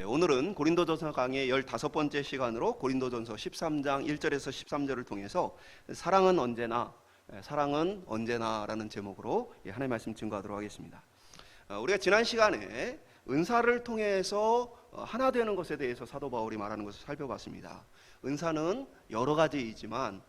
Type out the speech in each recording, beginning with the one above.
오늘은 고린도전서 강의 15번째 시간으로 고린도전서 13장 1절에서 13절을 통해서 사랑은 언제나라는 제목으로 하나님의 말씀 증거하도록 하겠습니다. 우리가 지난 시간에 은사를 통해서 하나 되는 것에 대해서 사도 바울이 말하는 것을 살펴봤습니다. 은사는 여러 가지이지만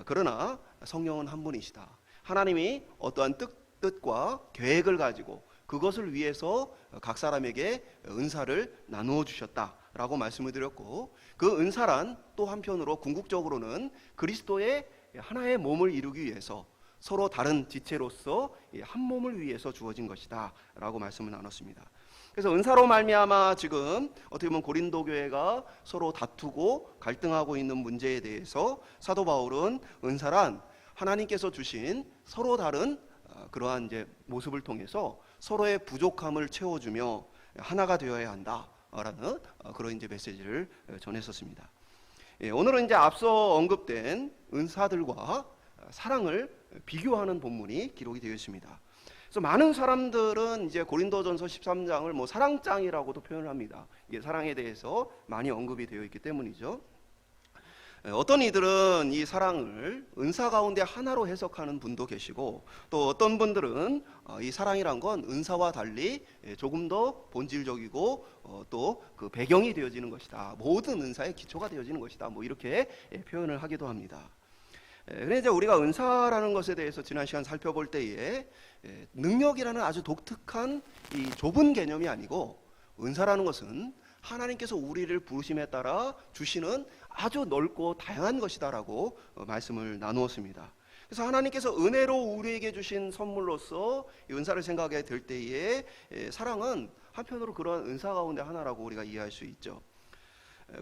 그러나 성령은 한 분이시다. 하나님이 어떠한 뜻과 계획을 가지고 그것을 위해서 각 사람에게 은사를 나누어 주셨다라고 말씀을 드렸고, 그 은사란 또 한편으로 궁극적으로는 그리스도의 하나의 몸을 이루기 위해서 서로 다른 지체로서 한 몸을 위해서 주어진 것이다 라고 말씀을 나눴습니다. 그래서 은사로 말미암아 지금 어떻게 보면 고린도 교회가 서로 다투고 갈등하고 있는 문제에 대해서 사도 바울은 은사란 하나님께서 주신 서로 다른 그러한 이제 모습을 통해서 서로의 부족함을 채워주며 하나가 되어야 한다라는 그런 이제 메시지를 전했었습니다. 오늘은 이제 앞서 언급된 은사들과 사랑을 비교하는 본문이 기록이 되어 있습니다. 그래서 많은 사람들은 이제 고린도전서 13장을 사랑장이라고도 표현을 합니다. 이게 사랑에 대해서 많이 언급이 되어 있기 때문이죠. 어떤 이들은 이 사랑을 은사 가운데 하나로 해석하는 분도 계시고, 또 어떤 분들은 이 사랑이란 건 은사와 달리 조금 더 본질적이고 또 그 배경이 되어지는 것이다, 모든 은사의 기초가 되어지는 것이다, 이렇게 표현을 하기도 합니다. 그런데 이제 우리가 은사라는 것에 대해서 지난 시간 살펴볼 때에 능력이라는 아주 독특한 이 좁은 개념이 아니고, 은사라는 것은 하나님께서 우리를 부르심에 따라 주시는 아주 넓고 다양한 것이다라고 말씀을 나누었습니다. 그래서 하나님께서 은혜로 우리에게 주신 선물로서 이 은사를 생각하게 될 때에 사랑은 한편으로 그러한 은사 가운데 하나라고 우리가 이해할 수 있죠.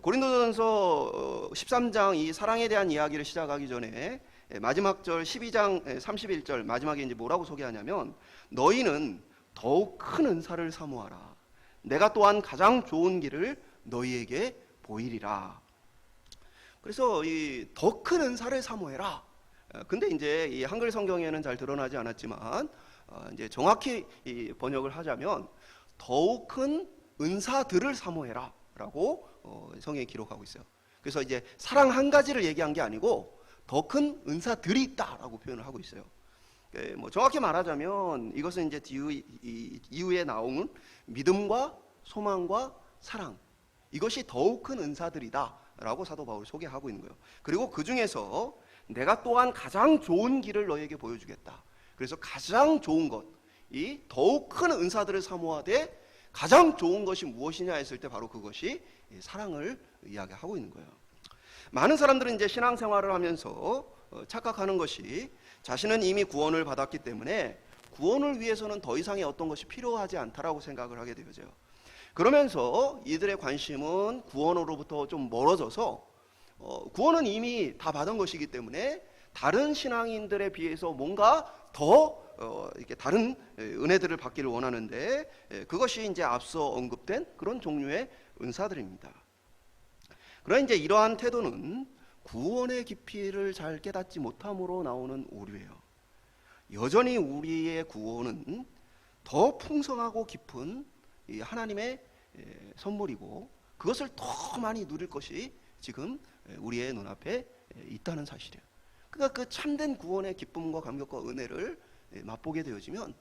고린도전서 13장 이 사랑에 대한 이야기를 시작하기 전에 마지막 절 12장 31절 마지막에 이제 뭐라고 소개하냐면, 너희는 더욱 큰 은사를 사모하라. 내가 또한 가장 좋은 길을 너희에게 보이리라. 그래서 이 더 큰 은사를 사모해라. 근데 이제 이 한글 성경에는 잘 드러나지 않았지만 이제 정확히 이 번역을 하자면 더욱 큰 은사들을 사모해라라고 성경에 기록하고 있어요. 그래서 이제 사랑 한 가지를 얘기한 게 아니고 더 큰 은사들이 있다라고 표현을 하고 있어요. 정확히 말하자면 이것은 이제 이후에 나오는 믿음과 소망과 사랑, 이것이 더욱 큰 은사들이다라고 사도 바울이 소개하고 있는 거예요. 그리고 그 중에서 내가 또한 가장 좋은 길을 너에게 보여주겠다. 그래서 가장 좋은 것, 이 더욱 큰 은사들을 사모하되 가장 좋은 것이 무엇이냐 했을 때 바로 그것이 사랑을 이야기하고 있는 거예요. 많은 사람들은 이제 신앙생활을 하면서 착각하는 것이, 자신은 이미 구원을 받았기 때문에 구원을 위해서는 더 이상의 어떤 것이 필요하지 않다라고 생각을 하게 되어져요. 그러면서 이들의 관심은 구원으로부터 좀 멀어져서 구원은 이미 다 받은 것이기 때문에 다른 신앙인들에 비해서 뭔가 더 이렇게 다른 은혜들을 받기를 원하는데, 그것이 이제 앞서 언급된 그런 종류의 은사들입니다. 그러나 이제 이러한 태도는 구원의 깊이를 잘 깨닫지 못함으로 나오는 오류예요. 여전히 우리의 구원은 더 풍성하고 깊은 이 하나님의 선물이고, 그것을 더 많이 누릴 것이 지금 우리의 눈앞에 있다는 사실이에요. 그러니까 그 참된 구원의 기쁨과 감격과 은혜를 맛보게 되어지면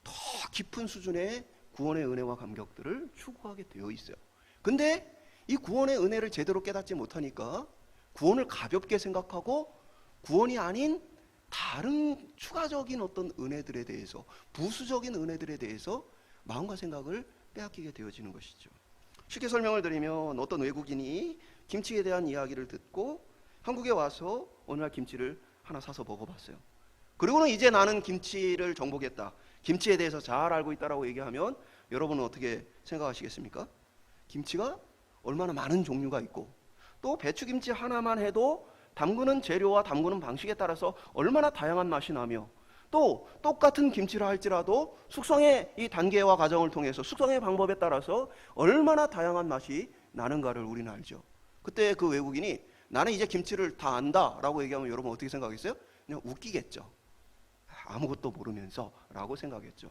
더 깊은 수준의 구원의 은혜와 감격들을 추구하게 되어 있어요. 근데 이 구원의 은혜를 제대로 깨닫지 못하니까 구원을 가볍게 생각하고 구원이 아닌 다른 추가적인 어떤 은혜들에 대해서, 부수적인 은혜들에 대해서 마음과 생각을 빼앗기게 되어지는 것이죠. 쉽게 설명을 드리면, 어떤 외국인이 김치에 대한 이야기를 듣고 한국에 와서 어느 날 김치를 하나 사서 먹어봤어요. 그리고는 이제 나는 김치를 정복했다, 김치에 대해서 잘 알고 있다라고 얘기하면 여러분은 어떻게 생각하시겠습니까? 김치가 얼마나 많은 종류가 있고, 또 배추김치 하나만 해도 담그는 재료와 담그는 방식에 따라서 얼마나 다양한 맛이 나며, 또 똑같은 김치를 할지라도 숙성의 이 단계와 과정을 통해서 숙성의 방법에 따라서 얼마나 다양한 맛이 나는가를 우리는 알죠. 그때 그 외국인이 나는 이제 김치를 다 안다라고 얘기하면 여러분 어떻게 생각했어요? 그냥 웃기겠죠. 아무것도 모르면서 라고 생각했죠.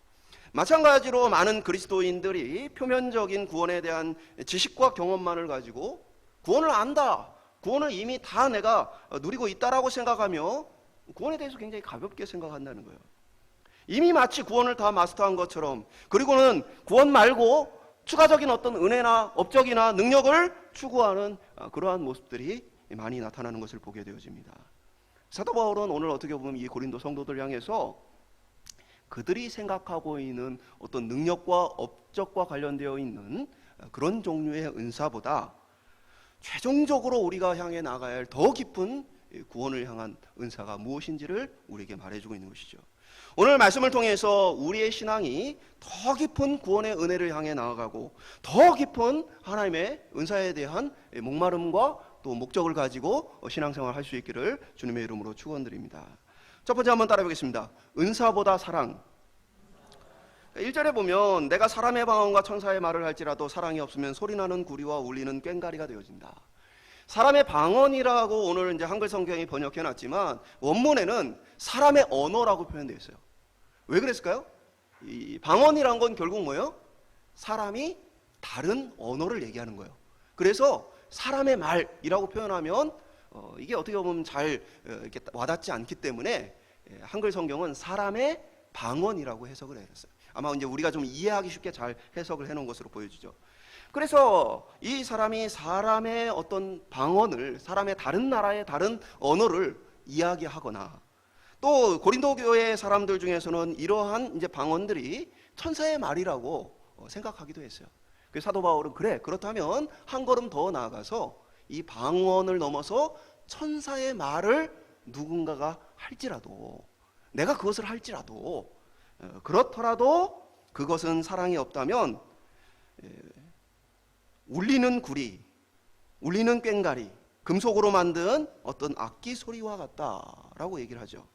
마찬가지로 많은 그리스도인들이 표면적인 구원에 대한 지식과 경험만을 가지고 구원을 안다, 구원을 이미 다 내가 누리고 있다라고 생각하며 구원에 대해서 굉장히 가볍게 생각한다는 거예요. 이미 마치 구원을 다 마스터한 것처럼, 그리고는 구원 말고 추가적인 어떤 은혜나 업적이나 능력을 추구하는 그러한 모습들이 많이 나타나는 것을 보게 되어집니다. 사도 바울은 오늘 어떻게 보면 이 고린도 성도들 향해서 그들이 생각하고 있는 어떤 능력과 업적과 관련되어 있는 그런 종류의 은사보다 최종적으로 우리가 향해 나가야 할 더 깊은 구원을 향한 은사가 무엇인지를 우리에게 말해주고 있는 것이죠. 오늘 말씀을 통해서 우리의 신앙이 더 깊은 구원의 은혜를 향해 나아가고 더 깊은 하나님의 은사에 대한 목마름과 또 목적을 가지고 신앙생활을 할 수 있기를 주님의 이름으로 축원드립니다. 첫 번째 한번 따라해 보겠습니다. 은사보다 사랑. 1절에 보면 내가 사람의 방언과 천사의 말을 할지라도 사랑이 없으면 소리나는 구리와 울리는 꽹과리가 되어진다. 사람의 방언이라고 오늘 이제 한글 성경이 번역해 놨지만 원문에는 사람의 언어라고 표현되어 있어요. 왜 그랬을까요? 이 방언이란 건 결국 뭐예요? 사람이 다른 언어를 얘기하는 거예요. 그래서 사람의 말이라고 표현하면 이게 어떻게 보면 잘 이렇게 와닿지 않기 때문에 한글 성경은 사람의 방언이라고 해석을 해놨어요. 아마 이제 우리가 좀 이해하기 쉽게 잘 해석을 해놓은 것으로 보여지죠. 그래서 이 사람이 사람의 어떤 방언을, 사람의 다른 나라의 다른 언어를 이야기하거나, 또 고린도 교회 사람들 중에서는 이러한 이제 방언들이 천사의 말이라고 생각하기도 했어요. 그래서 사도 바울은 그래, 그렇다면 한 걸음 더 나아가서 이 방언을 넘어서 천사의 말을 누군가가 할지라도, 내가 그것을 할지라도, 그렇더라도 그것은 사랑이 없다면 울리는 구리, 울리는 꽹과리, 금속으로 만든 어떤 악기 소리와 같다라고 얘기를 하죠.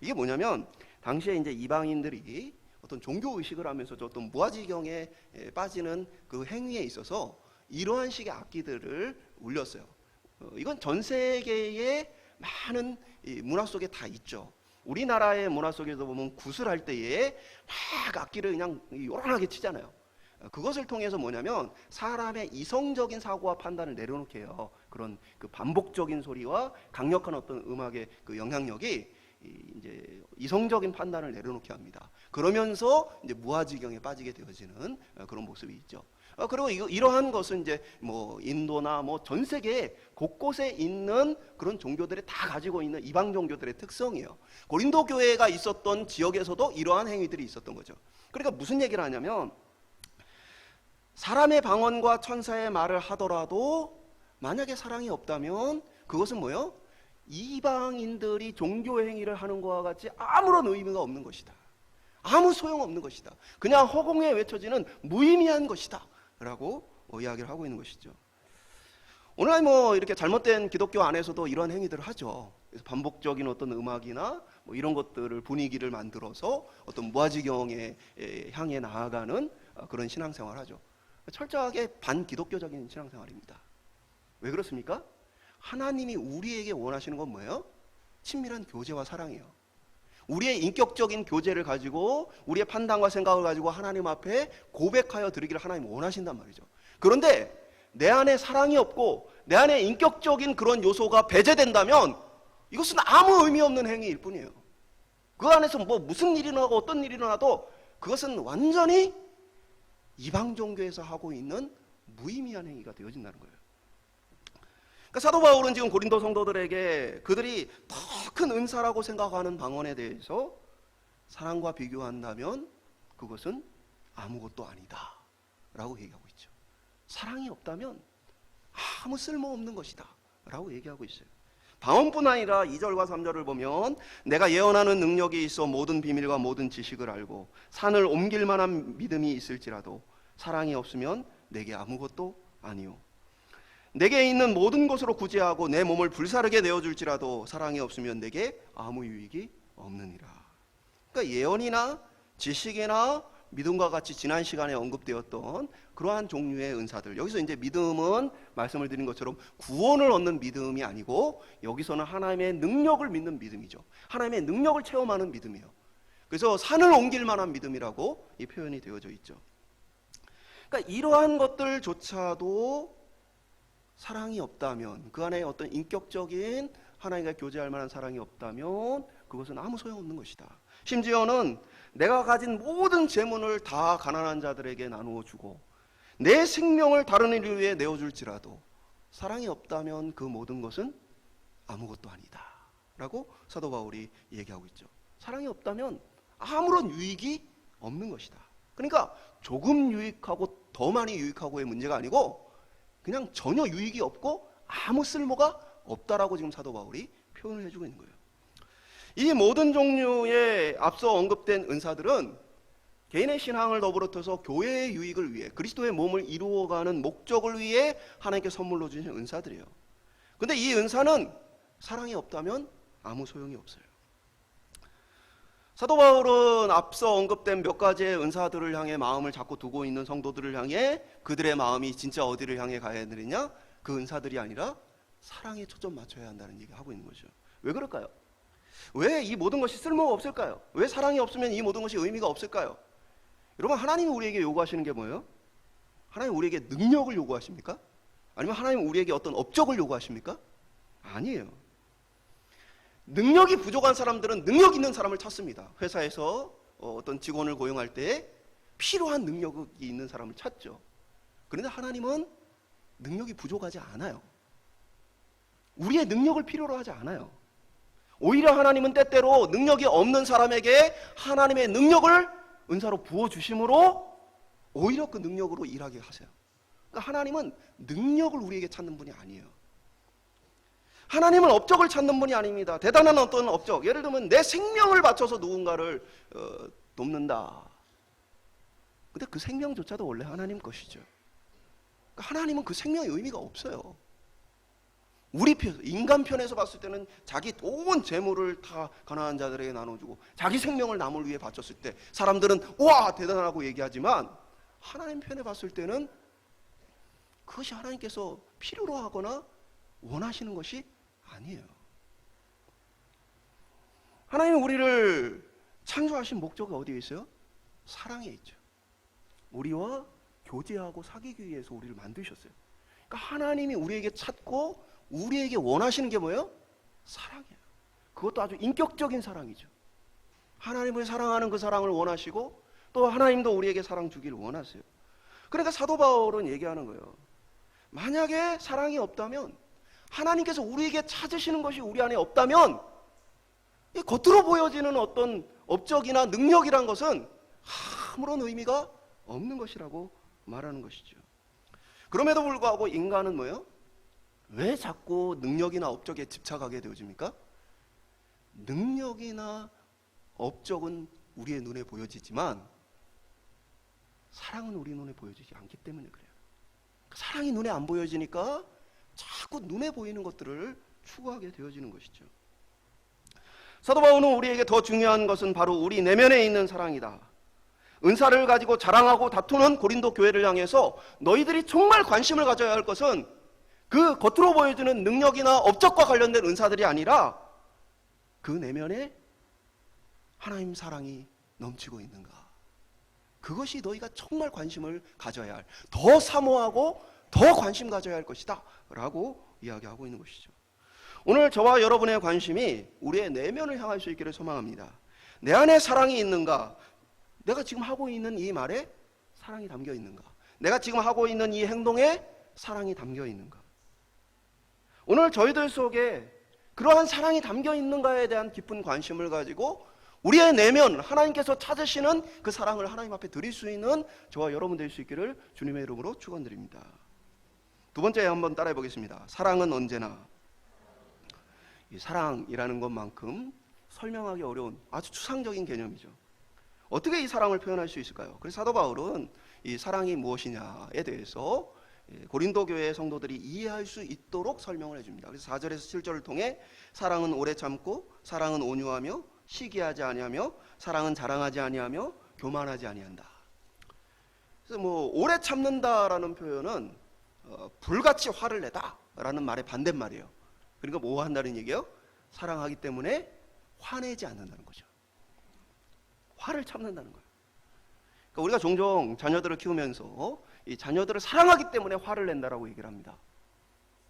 이게 뭐냐면 당시에 이제 이방인들이 어떤 종교 의식을 하면서 어떤 무아지경에 빠지는 그 행위에 있어서 이러한 식의 악기들을 울렸어요. 이건 전 세계의 많은 문화 속에 다 있죠. 우리나라의 문화 속에서 보면 구슬할 때에 막 악기를 그냥 요란하게 치잖아요. 그것을 통해서 뭐냐면 사람의 이성적인 사고와 판단을 내려놓게 해요. 그런 그 반복적인 소리와 강력한 어떤 음악의 그 영향력이 이제 이성적인 판단을 내려놓게 합니다. 그러면서 이제 무아지경에 빠지게 되어지는 그런 모습이 있죠. 그리고 이러한 것은 이제 뭐 인도나 뭐 전 세계 곳곳에 있는 그런 종교들이 다 가지고 있는 이방 종교들의 특성이에요. 고린도 교회가 있었던 지역에서도 이러한 행위들이 있었던 거죠. 그러니까 무슨 얘기를 하냐면 사람의 방언과 천사의 말을 하더라도 만약에 사랑이 없다면 그것은 뭐예요? 이방인들이 종교 행위를 하는 것과 같이 아무런 의미가 없는 것이다. 아무 소용없는 것이다. 그냥 허공에 외쳐지는 무의미한 것이다 라고 이야기를 하고 있는 것이죠. 오늘날 뭐 이렇게 잘못된 기독교 안에서도 이런 행위들을 하죠. 그래서 반복적인 어떤 음악이나 뭐 이런 것들을 분위기를 만들어서 어떤 무아지경에 향해 나아가는 그런 신앙생활을 하죠. 철저하게 반기독교적인 신앙생활입니다. 왜 그렇습니까? 하나님이 우리에게 원하시는 건 뭐예요? 친밀한 교제와 사랑이에요. 우리의 인격적인 교제를 가지고 우리의 판단과 생각을 가지고 하나님 앞에 고백하여 드리기를 하나님 원하신단 말이죠. 그런데 내 안에 사랑이 없고 내 안에 인격적인 그런 요소가 배제된다면 이것은 아무 의미 없는 행위일 뿐이에요. 그 안에서 뭐 무슨 일이 나고 어떤 일이 나도 그것은 완전히 이방 종교에서 하고 있는 무의미한 행위가 되어진다는 거예요. 그러니까 사도 바울은 지금 고린도 성도들에게 그들이 더 큰 은사라고 생각하는 방언에 대해서 사랑과 비교한다면 그것은 아무것도 아니다 라고 얘기하고 있죠. 사랑이 없다면 아무 쓸모없는 것이다 라고 얘기하고 있어요. 방언뿐 아니라 2절과 3절을 보면 내가 예언하는 능력이 있어 모든 비밀과 모든 지식을 알고 산을 옮길 만한 믿음이 있을지라도 사랑이 없으면 내게 아무것도 아니요. 내게 있는 모든 것으로 구제하고 내 몸을 불사르게 내어줄지라도 사랑이 없으면 내게 아무 유익이 없느니라. 그러니까 예언이나 지식이나 믿음과 같이 지난 시간에 언급되었던 그러한 종류의 은사들, 여기서 이제 믿음은 말씀을 드린 것처럼 구원을 얻는 믿음이 아니고 여기서는 하나님의 능력을 믿는 믿음이죠. 하나님의 능력을 체험하는 믿음이에요. 그래서 산을 옮길 만한 믿음이라고 이 표현이 되어져 있죠. 그러니까 이러한 것들조차도 사랑이 없다면, 그 안에 어떤 인격적인 하나님과 교제할 만한 사랑이 없다면 그것은 아무 소용없는 것이다. 심지어는 내가 가진 모든 재물을 다 가난한 자들에게 나누어 주고 내 생명을 다른 이를 위해 내어줄지라도 사랑이 없다면 그 모든 것은 아무것도 아니다 라고 사도 바울이 얘기하고 있죠. 사랑이 없다면 아무런 유익이 없는 것이다. 그러니까 조금 유익하고 더 많이 유익하고의 문제가 아니고 그냥 전혀 유익이 없고 아무 쓸모가 없다라고 지금 사도 바울이 표현을 해주고 있는 거예요. 이 모든 종류의 앞서 언급된 은사들은 개인의 신앙을 더불어서 교회의 유익을 위해 그리스도의 몸을 이루어가는 목적을 위해 하나님께 선물로 주신 은사들이에요. 근데 이 은사는 사랑이 없다면 아무 소용이 없어요. 사도 바울은 앞서 언급된 몇 가지의 은사들을 향해 마음을 자꾸 두고 있는 성도들을 향해 그들의 마음이 진짜 어디를 향해 가야 되느냐? 그 은사들이 아니라 사랑에 초점 맞춰야 한다는 얘기를 하고 있는 거죠. 왜 그럴까요? 왜 이 모든 것이 쓸모가 없을까요? 왜 사랑이 없으면 이 모든 것이 의미가 없을까요? 여러분, 하나님이 우리에게 요구하시는 게 뭐예요? 하나님 우리에게 능력을 요구하십니까? 아니면 하나님 우리에게 어떤 업적을 요구하십니까? 아니에요. 능력이 부족한 사람들은 능력 있는 사람을 찾습니다. 회사에서 어떤 직원을 고용할 때 필요한 능력이 있는 사람을 찾죠. 그런데 하나님은 능력이 부족하지 않아요. 우리의 능력을 필요로 하지 않아요. 오히려 하나님은 때때로 능력이 없는 사람에게 하나님의 능력을 은사로 부어주심으로 오히려 그 능력으로 일하게 하세요. 그러니까 하나님은 능력을 우리에게 찾는 분이 아니에요. 하나님은 업적을 찾는 분이 아닙니다. 대단한 어떤 업적, 예를 들면 내 생명을 바쳐서 누군가를 돕는다. 근데 그 생명조차도 원래 하나님 것이죠. 그러니까 하나님은 그 생명의 의미가 없어요. 우리 편, 인간 편에서 봤을 때는 자기 온 재물을 다 가난한 자들에게 나눠주고 자기 생명을 남을 위해 바쳤을 때 사람들은 와 대단하고 얘기하지만 하나님 편에 봤을 때는 그것이 하나님께서 필요로 하거나 원하시는 것이 아니에요. 하나님은 우리를 창조하신 목적이 어디에 있어요? 사랑에 있죠. 우리와 교제하고 사귀기 위해서 우리를 만드셨어요. 그러니까 하나님이 우리에게 찾고 우리에게 원하시는 게 뭐예요? 사랑이에요. 그것도 아주 인격적인 사랑이죠. 하나님을 사랑하는 그 사랑을 원하시고 또 하나님도 우리에게 사랑 주기를 원하세요. 그러니까 사도 바울은 얘기하는 거예요. 만약에 사랑이 없다면, 하나님께서 우리에게 찾으시는 것이 우리 안에 없다면 겉으로 보여지는 어떤 업적이나 능력이란 것은 아무런 의미가 없는 것이라고 말하는 것이죠. 그럼에도 불구하고 인간은 뭐예요? 왜 자꾸 능력이나 업적에 집착하게 되어집니까? 능력이나 업적은 우리의 눈에 보여지지만 사랑은 우리 눈에 보여지지 않기 때문에 그래요. 사랑이 눈에 안 보여지니까 자꾸 눈에 보이는 것들을 추구하게 되어지는 것이죠. 사도 바울은 우리에게 더 중요한 것은 바로 우리 내면에 있는 사랑이다. 은사를 가지고 자랑하고 다투는 고린도 교회를 향해서 너희들이 정말 관심을 가져야 할 것은 그 겉으로 보여주는 능력이나 업적과 관련된 은사들이 아니라 그 내면에 하나님 사랑이 넘치고 있는가. 그것이 너희가 정말 관심을 가져야 할, 더 사모하고 더 관심 가져야 할 것이다 라고 이야기하고 있는 것이죠. 오늘 저와 여러분의 관심이 우리의 내면을 향할 수 있기를 소망합니다. 내 안에 사랑이 있는가? 내가 지금 하고 있는 이 말에 사랑이 담겨 있는가? 내가 지금 하고 있는 이 행동에 사랑이 담겨 있는가? 오늘 저희들 속에 그러한 사랑이 담겨 있는가에 대한 깊은 관심을 가지고 우리의 내면, 하나님께서 찾으시는 그 사랑을 하나님 앞에 드릴 수 있는 저와 여러분 될 수 있기를 주님의 이름으로 축원드립니다. 두 번째 한번 따라해 보겠습니다. 사랑은 언제나. 이 사랑이라는 것만큼 설명하기 어려운 아주 추상적인 개념이죠. 어떻게 이 사랑을 표현할 수 있을까요? 그래서 사도 바울은 이 사랑이 무엇이냐에 대해서 고린도 교회의 성도들이 이해할 수 있도록 설명을 해줍니다. 그래서 4절에서 7절을 통해 사랑은 오래 참고, 사랑은 온유하며, 시기하지 아니하며, 사랑은 자랑하지 아니하며, 교만하지 아니한다. 그래서 오래 참는다라는 표현은 불같이 화를 내다라는 말의 반대말이에요. 그러니까 뭐 한다는 얘기예요? 사랑하기 때문에 화내지 않는다는 거죠. 화를 참는다는 거예요. 그러니까 우리가 종종 자녀들을 키우면서 이 자녀들을 사랑하기 때문에 화를 낸다라고 얘기를 합니다.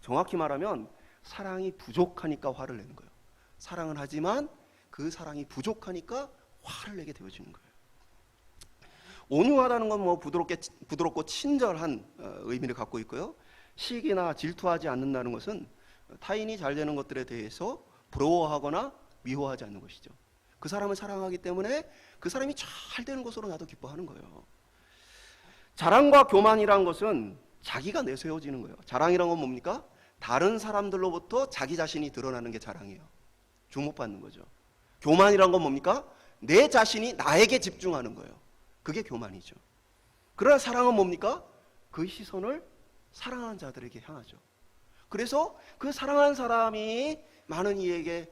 정확히 말하면 사랑이 부족하니까 화를 내는 거예요. 사랑은 하지만 그 사랑이 부족하니까 화를 내게 되어지는 거예요. 온유하다는 건 뭐 부드럽고 친절한 의미를 갖고 있고요. 시기나 질투하지 않는다는 것은 타인이 잘 되는 것들에 대해서 부러워하거나 미워하지 않는 것이죠. 그 사람을 사랑하기 때문에 그 사람이 잘 되는 것으로 나도 기뻐하는 거예요. 자랑과 교만이란 것은 자기가 내세워지는 거예요. 자랑이란 건 뭡니까? 다른 사람들로부터 자기 자신이 드러나는 게 자랑이에요. 주목받는 거죠. 교만이란 건 뭡니까? 내 자신이 나에게 집중하는 거예요. 그게 교만이죠. 그러나 사랑은 뭡니까? 그 시선을 사랑하는 자들에게 향하죠. 그래서 그 사랑하는 사람이 많은 이에게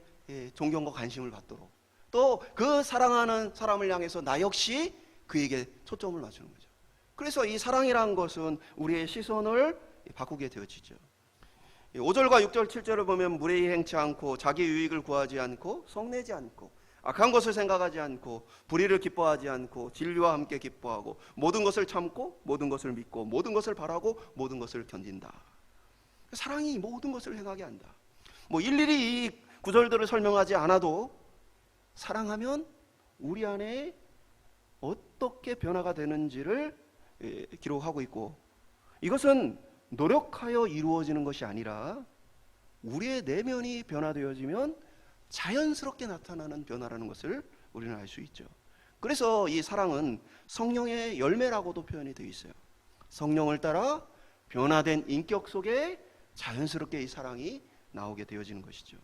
존경과 관심을 받도록, 또 그 사랑하는 사람을 향해서 나 역시 그에게 초점을 맞추는 거죠. 그래서 이 사랑이라는 것은 우리의 시선을 바꾸게 되어지죠. 5절과 6절, 7절을 보면 무례히 행치 않고 자기 유익을 구하지 않고 성내지 않고 악한 것을 생각하지 않고 불의를 기뻐하지 않고 진리와 함께 기뻐하고 모든 것을 참고 모든 것을 믿고 모든 것을 바라고 모든 것을 견딘다. 사랑이 모든 것을 행하게 한다. 뭐 일일이 이 구절들을 설명하지 않아도 사랑하면 우리 안에 어떻게 변화가 되는지를 기록하고 있고, 이것은 노력하여 이루어지는 것이 아니라 우리의 내면이 변화되어지면 자연스럽게 나타나는 변화라는 것을 우리는 알 수 있죠. 그래서 이 사랑은 성령의 열매라고도 표현이 되어 있어요. 성령을 따라 변화된 인격 속에 자연스럽게 이 사랑이 나오게 되어지는 것이죠.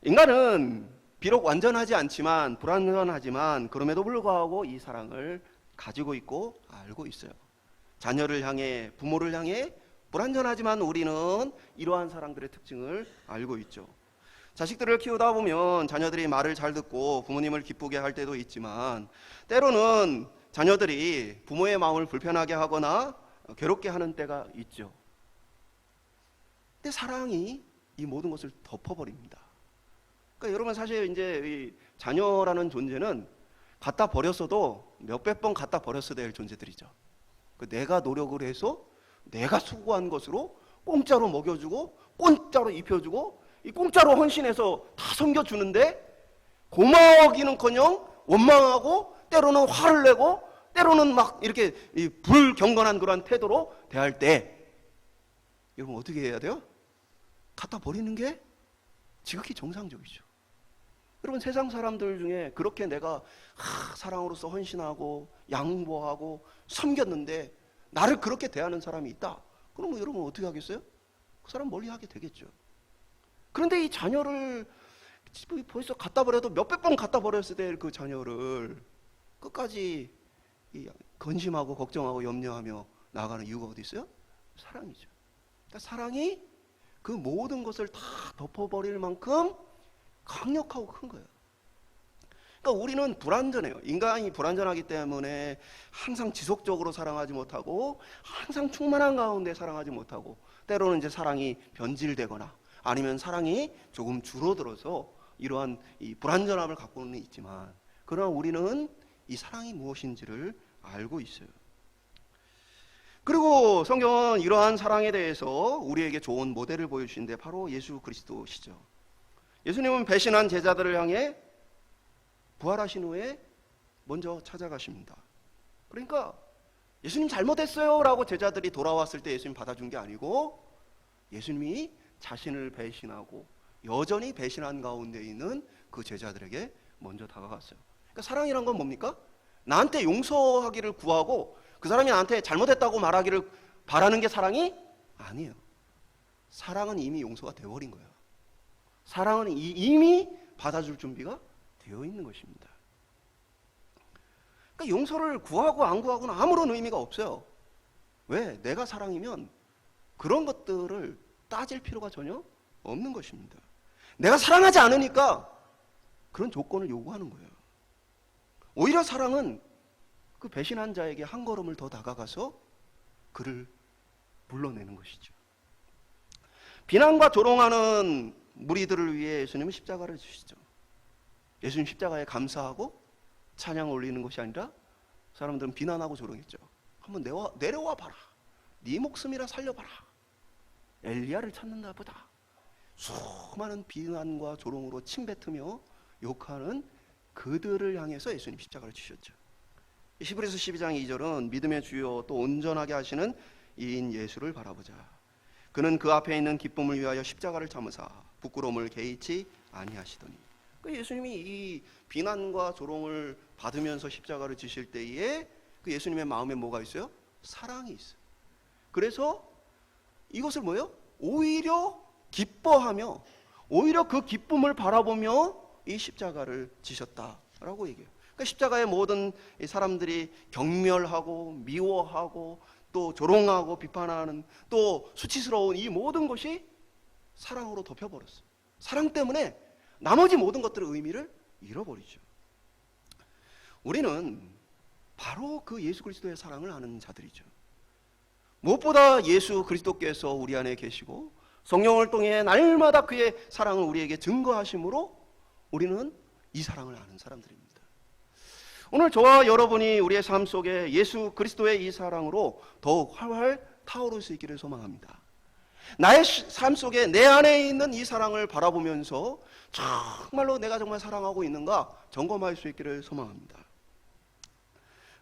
인간은 비록 완전하지 않지만 불완전하지만 그럼에도 불구하고 이 사랑을 가지고 있고 알고 있어요. 자녀를 향해, 부모를 향해 불완전하지만 우리는 이러한 사랑들의 특징을 알고 있죠. 자식들을 키우다 보면 자녀들이 말을 잘 듣고 부모님을 기쁘게 할 때도 있지만 때로는 자녀들이 부모의 마음을 불편하게 하거나 괴롭게 하는 때가 있죠. 근데 사랑이 이 모든 것을 덮어버립니다. 그러니까 여러분, 사실 이제 이 자녀라는 존재는 갖다 버렸어도 몇백 번 갖다 버렸어야 될 존재들이죠. 내가 노력을 해서 내가 수고한 것으로 공짜로 먹여주고 공짜로 입혀주고 이 공짜로 헌신해서 다 섬겨주는데 고마워하기는커녕 원망하고 때로는 화를 내고 때로는 막 이렇게 불경건한 그런 태도로 대할 때 여러분 어떻게 해야 돼요? 갖다 버리는 게 지극히 정상적이죠. 여러분, 세상 사람들 중에 그렇게 내가 사랑으로서 헌신하고 양보하고 섬겼는데 나를 그렇게 대하는 사람이 있다. 그러면 여러분 어떻게 하겠어요? 그 사람 멀리하게 되겠죠. 그런데 이 자녀를 벌써 갖다 버려도 몇백 번 갖다 버렸을 때 그 자녀를 끝까지 건심하고 걱정하고 염려하며 나아가는 이유가 어디 있어요? 사랑이죠. 그러니까 사랑이 그 모든 것을 다 덮어버릴 만큼 강력하고 큰 거예요. 그러니까 우리는 불완전해요. 인간이 불완전하기 때문에 항상 지속적으로 사랑하지 못하고 항상 충만한 가운데 사랑하지 못하고 때로는 이제 사랑이 변질되거나 아니면 사랑이 조금 줄어들어서 이러한 이 불완전함을 갖고는 있지만, 그러나 우리는 이 사랑이 무엇인지를 알고 있어요. 그리고 성경은 이러한 사랑에 대해서 우리에게 좋은 모델을 보여주신데 바로 예수 그리스도시죠. 예수님은 배신한 제자들을 향해 부활하신 후에 먼저 찾아가십니다. 그러니까 예수님 잘못했어요 라고 제자들이 돌아왔을 때 예수님 받아준 게 아니고 예수님이 자신을 배신하고 여전히 배신한 가운데 있는 그 제자들에게 먼저 다가갔어요. 그러니까 사랑이란 건 뭡니까? 나한테 용서하기를 구하고 그 사람이 나한테 잘못했다고 말하기를 바라는 게 사랑이 아니에요. 사랑은 이미 용서가 되어버린 거예요. 사랑은 이미 받아줄 준비가 되어 있는 것입니다. 그러니까 용서를 구하고 안 구하고는 아무런 의미가 없어요. 왜? 내가 사랑이면 그런 것들을 따질 필요가 전혀 없는 것입니다. 내가 사랑하지 않으니까 그런 조건을 요구하는 거예요. 오히려 사랑은 그 배신한 자에게 한 걸음을 더 다가가서 그를 불러내는 것이죠. 비난과 조롱하는 무리들을 위해 예수님은 십자가를 주시죠. 예수님 십자가에 감사하고 찬양 올리는 것이 아니라 사람들은 비난하고 조롱했죠. 한번 내려와 봐라. 네 목숨이라 살려봐라. 엘리야를 찾는다 보다. 수많은 비난과 조롱으로 침뱉으며 욕하는 그들을 향해서 예수님 십자가를 지셨죠. 히브리서 12장 2절은 믿음의 주요 또 온전하게 하시는 이인 예수를 바라보자. 그는 그 앞에 있는 기쁨을 위하여 십자가를 참으사 부끄러움을 개의치 아니하시더니. 예수님이 이 비난과 조롱을 받으면서 십자가를 지실 때에 그 예수님의 마음에 뭐가 있어요? 사랑이 있어요. 그래서 이것을 뭐예요? 오히려 기뻐하며 오히려 그 기쁨을 바라보며 이 십자가를 지셨다라고 얘기해요. 그러니까 십자가에 모든 사람들이 경멸하고 미워하고 또 조롱하고 비판하는 또 수치스러운 이 모든 것이 사랑으로 덮여버렸어요. 사랑 때문에 나머지 모든 것들의 의미를 잃어버리죠. 우리는 바로 그 예수 그리스도의 사랑을 아는 자들이죠. 무엇보다 예수 그리스도께서 우리 안에 계시고 성령을 통해 날마다 그의 사랑을 우리에게 증거하심으로 우리는 이 사랑을 아는 사람들입니다. 오늘 저와 여러분이 우리의 삶 속에 예수 그리스도의 이 사랑으로 더욱 활활 타오를 수 있기를 소망합니다. 나의 삶 속에 내 안에 있는 이 사랑을 바라보면서 정말로 내가 정말 사랑하고 있는가 점검할 수 있기를 소망합니다.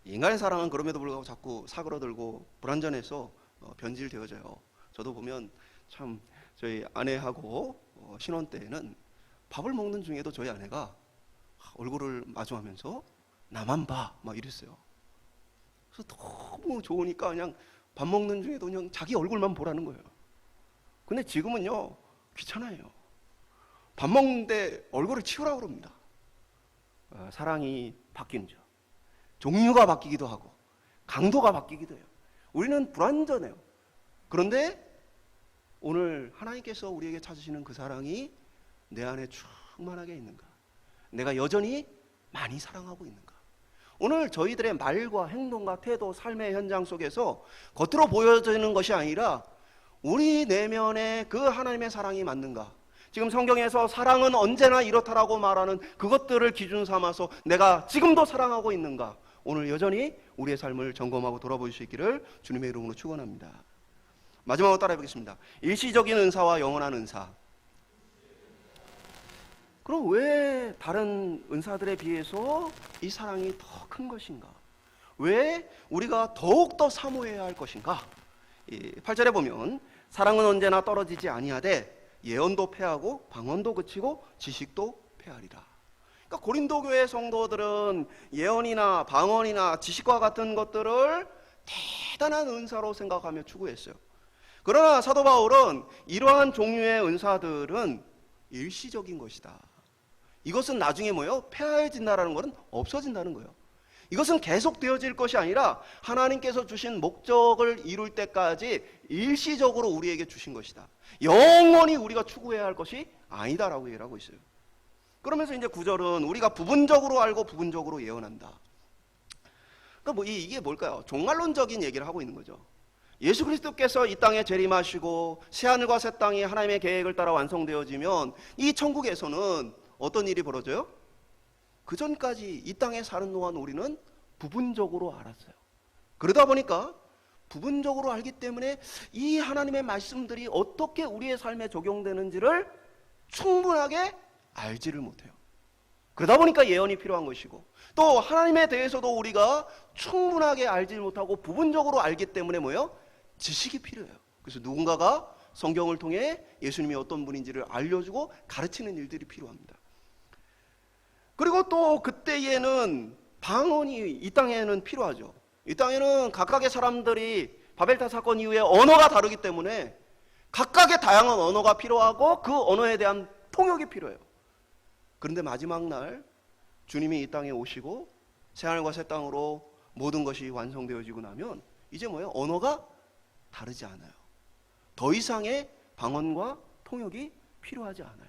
인간의 사랑은 그럼에도 불구하고 자꾸 사그러들고 불완전해서 변질되어져요. 저도 보면 참 저희 아내하고 신혼 때에는 밥을 먹는 중에도 저희 아내가 얼굴을 마주하면서 나만 봐 막 이랬어요. 그래서 너무 좋으니까 그냥 밥 먹는 중에도 그냥 자기 얼굴만 보라는 거예요. 근데 지금은요 귀찮아요. 밥 먹는데 얼굴을 치우라고 그럽니다. 사랑이 바뀌죠. 종류가 바뀌기도 하고 강도가 바뀌기도 해요. 우리는 불완전해요. 그런데 오늘 하나님께서 우리에게 찾으시는 그 사랑이 내 안에 충만하게 있는가? 내가 여전히 많이 사랑하고 있는가? 오늘 저희들의 말과 행동과 태도, 삶의 현장 속에서 겉으로 보여지는 것이 아니라 우리 내면에 그 하나님의 사랑이 맞는가? 지금 성경에서 사랑은 언제나 이렇다라고 말하는 그것들을 기준 삼아서 내가 지금도 사랑하고 있는가? 오늘 여전히 우리의 삶을 점검하고 돌아볼 수 있기를 주님의 이름으로 축원합니다. 마지막으로 따라해 보겠습니다. 일시적인 은사와 영원한 은사. 그럼 왜 다른 은사들에 비해서 이 사랑이 더 큰 것인가? 왜 우리가 더욱더 사모해야 할 것인가? 8절에 보면 사랑은 언제나 떨어지지 아니하되 예언도 패하고 방언도 그치고 지식도 패하리라. 그러니까 고린도 교회 성도들은 예언이나 방언이나 지식과 같은 것들을 대단한 은사로 생각하며 추구했어요. 그러나 사도 바울은 이러한 종류의 은사들은 일시적인 것이다. 이것은 나중에 뭐예요? 폐하해진다라는 것은 없어진다는 거예요. 이것은 계속되어질 것이 아니라 하나님께서 주신 목적을 이룰 때까지 일시적으로 우리에게 주신 것이다. 영원히 우리가 추구해야 할 것이 아니다라고 얘기를 하고 있어요. 그러면서 이제 9절은 우리가 부분적으로 알고 부분적으로 예언한다. 그러니까 이게 뭘까요? 종말론적인 얘기를 하고 있는 거죠. 예수 그리스도께서 이 땅에 재림하시고 새하늘과 새 땅이 하나님의 계획을 따라 완성되어지면 이 천국에서는 어떤 일이 벌어져요? 그 전까지 이 땅에 사는 동안 우리는 부분적으로 알았어요. 그러다 보니까 부분적으로 알기 때문에 이 하나님의 말씀들이 어떻게 우리의 삶에 적용되는지를 충분하게 알지를 못해요. 그러다 보니까 예언이 필요한 것이고 또 하나님에 대해서도 우리가 충분하게 알지 못하고 부분적으로 알기 때문에 뭐예요? 지식이 필요해요. 그래서 누군가가 성경을 통해 예수님이 어떤 분인지를 알려주고 가르치는 일들이 필요합니다. 그리고 또 그때에는 방언이 이 땅에는 필요하죠. 이 땅에는 각각의 사람들이 바벨탑 사건 이후에 언어가 다르기 때문에 각각의 다양한 언어가 필요하고 그 언어에 대한 통역이 필요해요. 그런데 마지막 날 주님이 이 땅에 오시고 새하늘과 새 땅으로 모든 것이 완성되어지고 나면 이제 뭐예요? 언어가 다르지 않아요. 더 이상의 방언과 통역이 필요하지 않아요.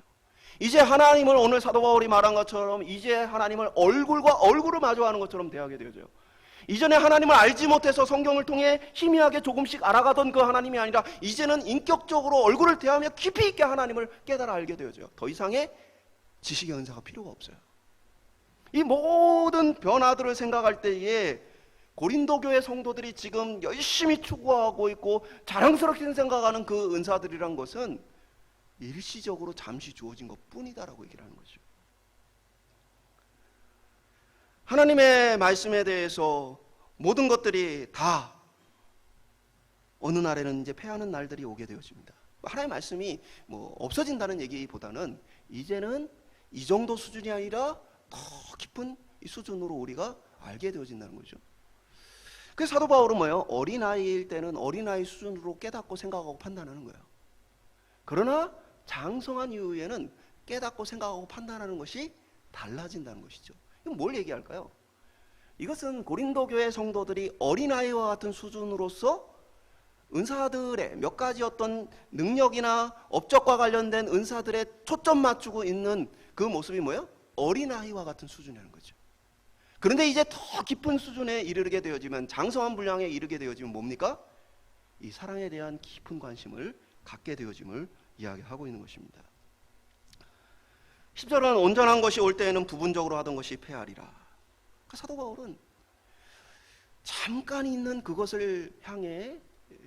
이제 하나님을 오늘 사도 바울이 말한 것처럼 이제 하나님을 얼굴과 얼굴을 마주하는 것처럼 대하게 되어져요. 이전에 하나님을 알지 못해서 성경을 통해 희미하게 조금씩 알아가던 그 하나님이 아니라 이제는 인격적으로 얼굴을 대하며 깊이 있게 하나님을 깨달아 알게 되어져요. 더 이상의 지식의 은사가 필요가 없어요. 이 모든 변화들을 생각할 때에 고린도 교회 성도들이 지금 열심히 추구하고 있고 자랑스럽게 생각하는 그 은사들이란 것은 일시적으로 잠시 주어진 것뿐이다라고 얘기를 하는 거죠. 하나님의 말씀에 대해서 모든 것들이 다 어느 날에는 이제 패하는 날들이 오게 되어집니다. 하나님의 말씀이 뭐 없어진다는 얘기보다는 이제는 이 정도 수준이 아니라 더 깊은 이 수준으로 우리가 알게 되어진다는 거죠. 그래서 사도 바울은 뭐예요? 어린아이일 때는 어린아이 수준으로 깨닫고 생각하고 판단하는 거예요. 그러나 장성한 이후에는 깨닫고 생각하고 판단하는 것이 달라진다는 것이죠. 이건 뭘 얘기할까요? 이것은 고린도 교회 성도들이 어린아이와 같은 수준으로서 은사들의 몇 가지 어떤 능력이나 업적과 관련된 은사들에 초점 맞추고 있는 그 모습이 뭐예요? 어린아이와 같은 수준이라는 거죠. 그런데 이제 더 깊은 수준에 이르게 되어지면, 장성한 분량에 이르게 되어지면 뭡니까? 이 사랑에 대한 깊은 관심을 갖게 되어짐을 이야기하고 있는 것입니다. 10절은 온전한 것이 올 때에는 부분적으로 하던 것이 패하리라. 그러니까 사도 바울은 잠깐 있는 그것을 향해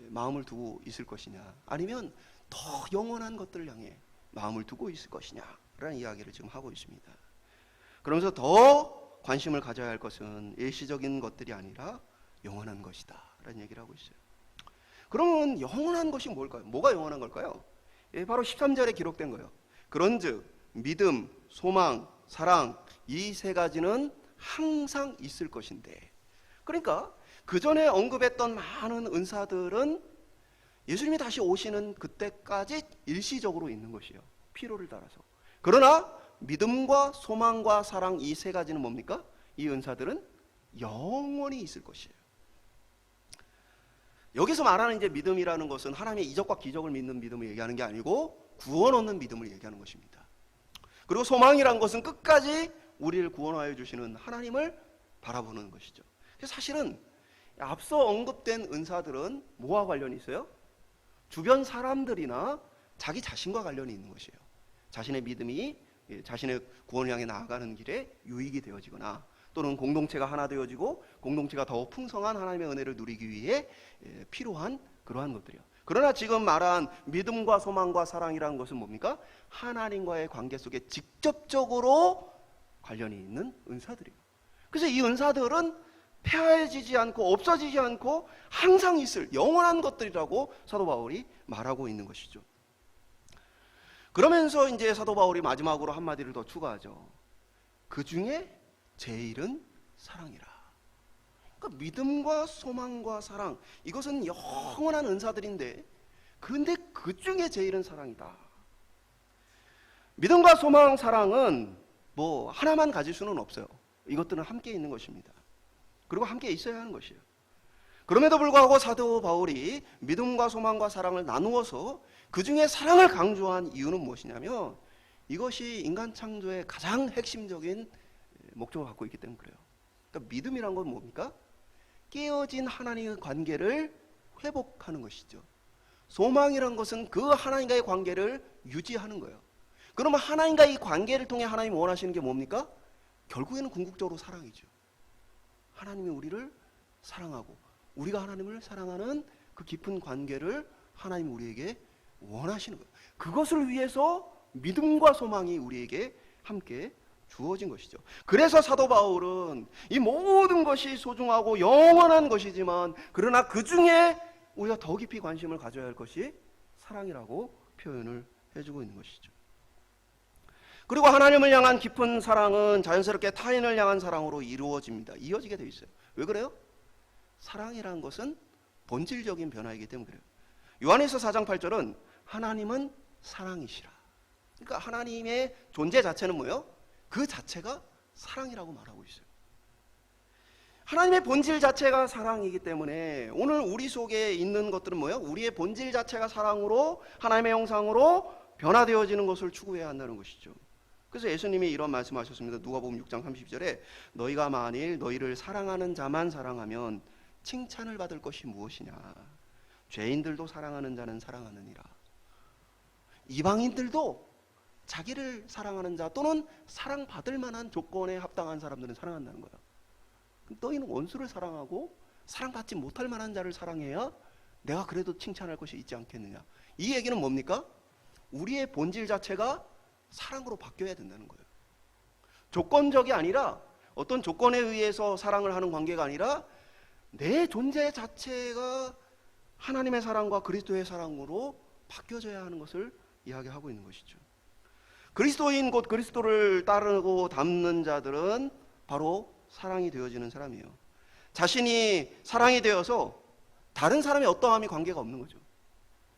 마음을 두고 있을 것이냐, 아니면 더 영원한 것들을 향해 마음을 두고 있을 것이냐 라는 이야기를 지금 하고 있습니다. 그러면서 더 관심을 가져야 할 것은 일시적인 것들이 아니라 영원한 것이다 라는 얘기를 하고 있어요. 그러면 영원한 것이 뭘까요? 뭐가 영원한 걸까요? 바로 13절에 기록된 거예요. 그런즉 믿음, 소망, 사랑, 이 세 가지는 항상 있을 것인데, 그러니까 그 전에 언급했던 많은 은사들은 예수님이 다시 오시는 그때까지 일시적으로 있는 것이에요. 필요를 따라서. 그러나 믿음과 소망과 사랑, 이 세 가지는 뭡니까? 이 은사들은 영원히 있을 것이에요. 여기서 말하는 이제 믿음이라는 것은 하나님의 이적과 기적을 믿는 믿음을 얘기하는 게 아니고 구원 얻는 믿음을 얘기하는 것입니다. 그리고 소망이라는 것은 끝까지 우리를 구원하여 주시는 하나님을 바라보는 것이죠. 사실은 앞서 언급된 은사들은 뭐와 관련이 있어요? 주변 사람들이나 자기 자신과 관련이 있는 것이에요. 자신의 믿음이 자신의 구원을 향해 나아가는 길에 유익이 되어지거나, 또는 공동체가 하나 되어지고 공동체가 더 풍성한 하나님의 은혜를 누리기 위해 필요한 그러한 것들이에요. 그러나 지금 말한 믿음과 소망과 사랑이라는 것은 뭡니까? 하나님과의 관계 속에 직접적으로 관련이 있는 은사들이에요. 그래서 이 은사들은 폐해지지 않고 없어지지 않고 항상 있을 영원한 것들이라고 사도 바울이 말하고 있는 것이죠. 그러면서 이제 사도 바울이 마지막으로 한마디를 더 추가하죠. 그 중에 제일은 사랑이라. 그러니까 믿음과 소망과 사랑, 이것은 영원한 은사들인데, 그런데 그 중에 제일은 사랑이다. 믿음과 소망, 사랑은 뭐 하나만 가질 수는 없어요. 이것들은 함께 있는 것입니다. 그리고 함께 있어야 하는 것이에요. 그럼에도 불구하고 사도 바울이 믿음과 소망과 사랑을 나누어서 그 중에 사랑을 강조한 이유는 무엇이냐면, 이것이 인간 창조의 가장 핵심적인 목적을 갖고 있기 때문에 그래요. 그러니까 믿음이란 건 뭡니까? 깨어진 하나님의 관계를 회복하는 것이죠. 소망이란 것은 그 하나님과의 관계를 유지하는 거예요. 그러면 하나님과 이 관계를 통해 하나님이 원하시는 게 뭡니까? 결국에는 궁극적으로 사랑이죠. 하나님이 우리를 사랑하고 우리가 하나님을 사랑하는 그 깊은 관계를 하나님이 우리에게 원하시는 거예요. 그것을 위해서 믿음과 소망이 우리에게 함께 주어진 것이죠. 그래서 사도 바울은 이 모든 것이 소중하고 영원한 것이지만, 그러나 그 중에 우리가 더 깊이 관심을 가져야 할 것이 사랑이라고 표현을 해주고 있는 것이죠. 그리고 하나님을 향한 깊은 사랑은 자연스럽게 타인을 향한 사랑으로 이루어집니다. 이어지게 되어 있어요. 왜 그래요? 사랑이라는 것은 본질적인 변화이기 때문에 그래요. 요한일서 4장 8절은 하나님은 사랑이시라. 그러니까 하나님의 존재 자체는 뭐예요? 그 자체가 사랑이라고 말하고 있어요. 하나님의 본질 자체가 사랑이기 때문에 오늘 우리 속에 있는 것들은 뭐예요? 우리의 본질 자체가 사랑으로 하나님의 형상으로 변화되어지는 것을 추구해야 한다는 것이죠. 그래서 예수님이 이런 말씀하셨습니다. 누가복음 6장 30절에 너희가 만일 너희를 사랑하는 자만 사랑하면 칭찬을 받을 것이 무엇이냐? 죄인들도 사랑하는 자는 사랑하느니라. 이방인들도 자기를 사랑하는 자 또는 사랑받을 만한 조건에 합당한 사람들은 사랑한다는 거야. 그럼 너희는 원수를 사랑하고 사랑받지 못할 만한 자를 사랑해야 내가 그래도 칭찬할 것이 있지 않겠느냐. 이 얘기는 뭡니까? 우리의 본질 자체가 사랑으로 바뀌어야 된다는 거예요. 조건적이 아니라 어떤 조건에 의해서 사랑을 하는 관계가 아니라 내 존재 자체가 하나님의 사랑과 그리스도의 사랑으로 바뀌어져야 하는 것을 이야기하고 있는 것이죠. 그리스도인 곧 그리스도를 따르고 닮는 자들은 바로 사랑이 되어지는 사람이에요. 자신이 사랑이 되어서 다른 사람의 어떠함이 관계가 없는 거죠.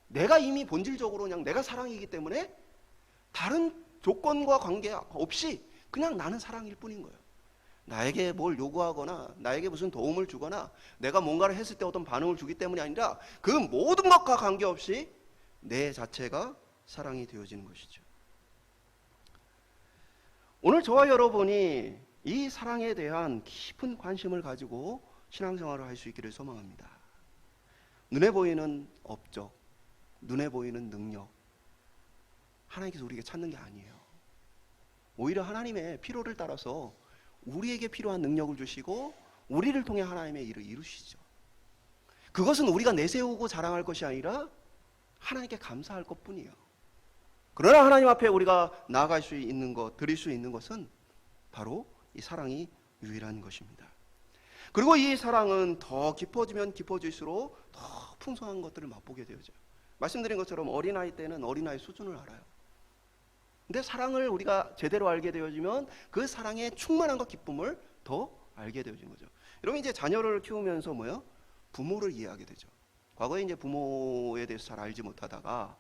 내가 이미 본질적으로 그냥 내가 사랑이기 때문에 다른 조건과 관계 없이 그냥 나는 사랑일 뿐인 거예요. 나에게 뭘 요구하거나 나에게 무슨 도움을 주거나 내가 뭔가를 했을 때 어떤 반응을 주기 때문이 아니라 그 모든 것과 관계없이 내 자체가 사랑이 되어지는 것이죠. 오늘 저와 여러분이 이 사랑에 대한 깊은 관심을 가지고 신앙생활을 할 수 있기를 소망합니다. 눈에 보이는 업적, 눈에 보이는 능력, 하나님께서 우리에게 찾는 게 아니에요. 오히려 하나님의 필요를 따라서 우리에게 필요한 능력을 주시고 우리를 통해 하나님의 일을 이루시죠. 그것은 우리가 내세우고 자랑할 것이 아니라 하나님께 감사할 것뿐이에요. 그러나 하나님 앞에 우리가 나아갈 수 있는 것, 드릴 수 있는 것은 바로 이 사랑이 유일한 것입니다. 그리고 이 사랑은 더 깊어지면 깊어질수록 더 풍성한 것들을 맛보게 되어져요. 말씀드린 것처럼 어린아이 때는 어린아이 수준을 알아요. 근데 사랑을 우리가 제대로 알게 되어지면 그 사랑의 충만함과 기쁨을 더 알게 되어진 거죠. 여러분 이제 자녀를 키우면서 뭐요? 부모를 이해하게 되죠. 과거에 이제 부모에 대해서 잘 알지 못하다가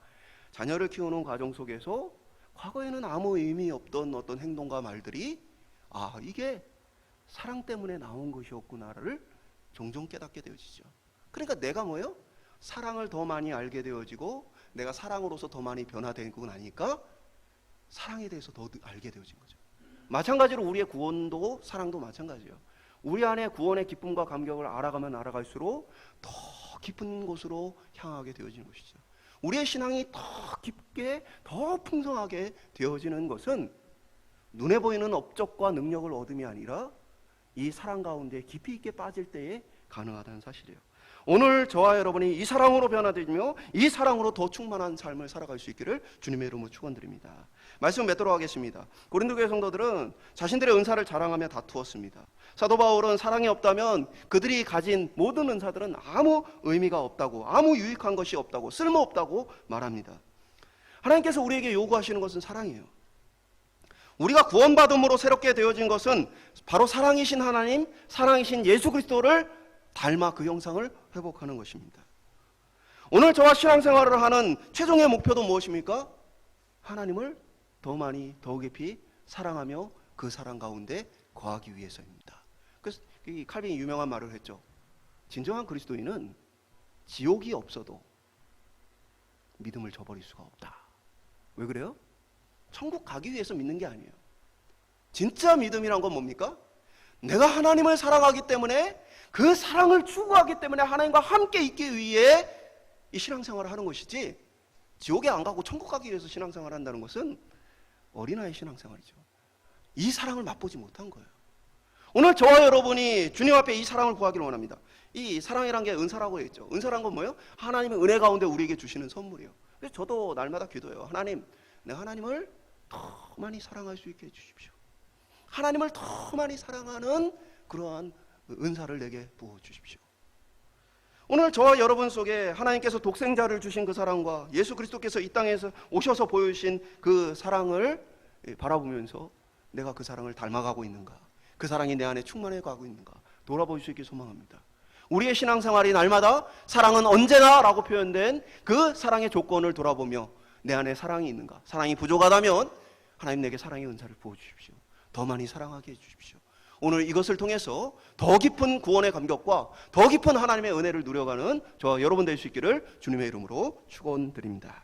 자녀를 키우는 과정 속에서 과거에는 아무 의미 없던 어떤 행동과 말들이 이게 사랑 때문에 나온 것이었구나를 종종 깨닫게 되어지죠. 그러니까 내가 뭐요? 사랑을 더 많이 알게 되어지고 내가 사랑으로서 더 많이 변화되고 나니까 사랑에 대해서 더 알게 되어진 거죠. 마찬가지로 우리의 구원도 사랑도 마찬가지예요. 우리 안에 구원의 기쁨과 감격을 알아가면 알아갈수록 더 깊은 곳으로 향하게 되어지는 것이죠. 우리의 신앙이 더 깊게 더 풍성하게 되어지는 것은 눈에 보이는 업적과 능력을 얻음이 아니라 이 사랑 가운데 깊이 있게 빠질 때에 가능하다는 사실이에요. 오늘 저와 여러분이 이 사랑으로 변화되며 이 사랑으로 더 충만한 삶을 살아갈 수 있기를 주님의 이름으로 축원드립니다. 말씀 맺도록 하겠습니다. 고린도 교회 성도들은 자신들의 은사를 자랑하며 다투었습니다. 사도 바울은 사랑이 없다면 그들이 가진 모든 은사들은 아무 의미가 없다고, 아무 유익한 것이 없다고, 쓸모없다고 말합니다. 하나님께서 우리에게 요구하시는 것은 사랑이에요. 우리가 구원받음으로 새롭게 되어진 것은 바로 사랑이신 하나님, 사랑이신 예수 그리스도를 닮아 그 형상을 회복하는 것입니다. 오늘 저와 신앙생활을 하는 최종의 목표도 무엇입니까? 하나님을 더 많이 더 깊이 사랑하며 그 사랑 가운데 거하기 위해서입니다. 그래서 이 칼빈이 유명한 말을 했죠. 진정한 그리스도인은 지옥이 없어도 믿음을 저버릴 수가 없다. 왜 그래요? 천국 가기 위해서 믿는 게 아니에요. 진짜 믿음이란 건 뭡니까? 내가 하나님을 사랑하기 때문에 그 사랑을 추구하기 때문에 하나님과 함께 있기 위해 이 신앙생활을 하는 것이지, 지옥에 안 가고 천국 가기 위해서 신앙생활을 한다는 것은 어린아이 신앙생활이죠. 이 사랑을 맛보지 못한 거예요. 오늘 저와 여러분이 주님 앞에 이 사랑을 구하기를 원합니다. 이 사랑이란 게 은사라고 했죠. 은사란 건 뭐예요? 하나님의 은혜 가운데 우리에게 주시는 선물이에요. 그래서 저도 날마다 기도해요. 하나님, 내가 하나님을 더 많이 사랑할 수 있게 해주십시오. 하나님을 더 많이 사랑하는 그러한 은사를 내게 부어주십시오. 오늘 저와 여러분 속에 하나님께서 독생자를 주신 그 사랑과 예수 그리스도께서 이 땅에서 오셔서 보여주신 그 사랑을 바라보면서 내가 그 사랑을 닮아가고 있는가, 그 사랑이 내 안에 충만해 가고 있는가 돌아볼 수 있길 소망합니다. 우리의 신앙생활이 날마다 사랑은 언제나 라고 표현된 그 사랑의 조건을 돌아보며 내 안에 사랑이 있는가, 사랑이 부족하다면 하나님 내게 사랑의 은사를 부어주십시오. 더 많이 사랑하게 해주십시오. 오늘 이것을 통해서 더 깊은 구원의 감격과 더 깊은 하나님의 은혜를 누려가는 저와 여러분 될 수 있기를 주님의 이름으로 축원드립니다.